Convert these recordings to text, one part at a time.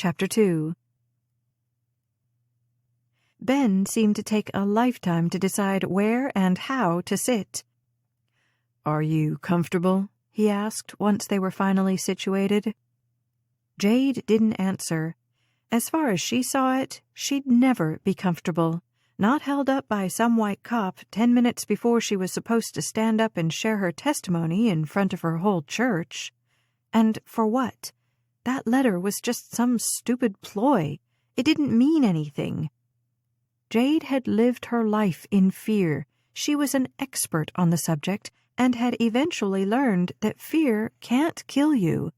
Chapter 2. Ben seemed to take a lifetime to decide where and how to sit. "Are you comfortable?" he asked once they were finally situated. Jade didn't answer. As far as she saw it, she'd never be comfortable, not held up by some white cop 10 minutes before she was supposed to stand up and share her testimony in front of her whole church. And for what? That letter was just some stupid ploy. It didn't mean anything. Jade had lived her life in fear. She was an expert on the subject and had eventually learned that fear can't kill you,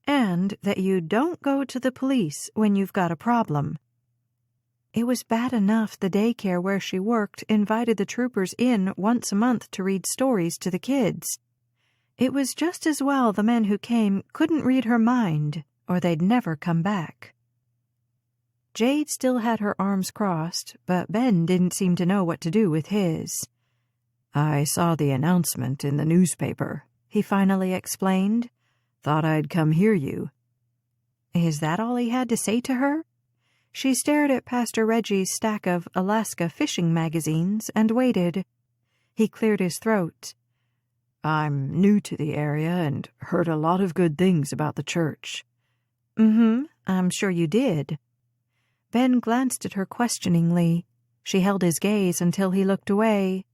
and that you don't go to the police when you've got a problem. It was bad enough the daycare where she worked invited the troopers in once a month to read stories to the kids. It was just as well the men who came couldn't read her mind, or they'd never come back. Jade still had her arms crossed, but Ben didn't seem to know what to do with his. "I saw the announcement in the newspaper," he finally explained. "Thought I'd come hear you." Is that all he had to say to her? She stared at Pastor Reggie's stack of Alaska fishing magazines and waited. He cleared his throat. "I'm new to the area and heard a lot of good things about the church." I'm sure you did." Ben glanced at her questioningly. She held his gaze until he looked away.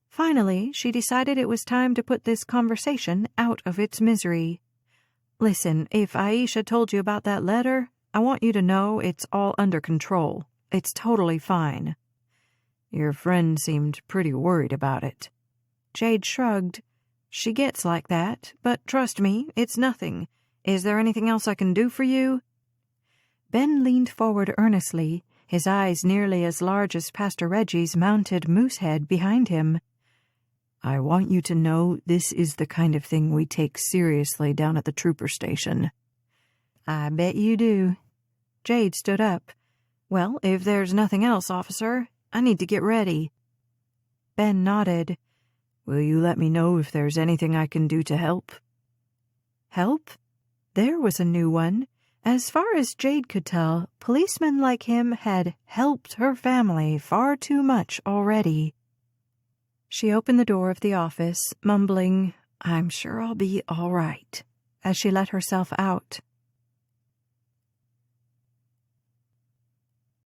Finally, she decided it was time to put this conversation out of its misery. "Listen, if Aisha told you about that letter, I want you to know it's all under control. It's totally fine." "Your friend seemed pretty worried about it." Jade shrugged. "She gets like that, but trust me, it's nothing. Is there anything else I can do for you?" Ben leaned forward earnestly, his eyes nearly as large as Pastor Reggie's mounted moose head behind him. "I want you to know this is the kind of thing we take seriously down at the trooper station." "I bet you do." Jade stood up. "Well, if there's nothing else, officer, I need to get ready." Ben nodded. "Will you let me know if there's anything I can do to help?" Help? There was a new one. As far as Jade could tell, policemen like him had helped her family far too much already. She opened the door of the office, mumbling, "I'm sure I'll be all right," as she let herself out.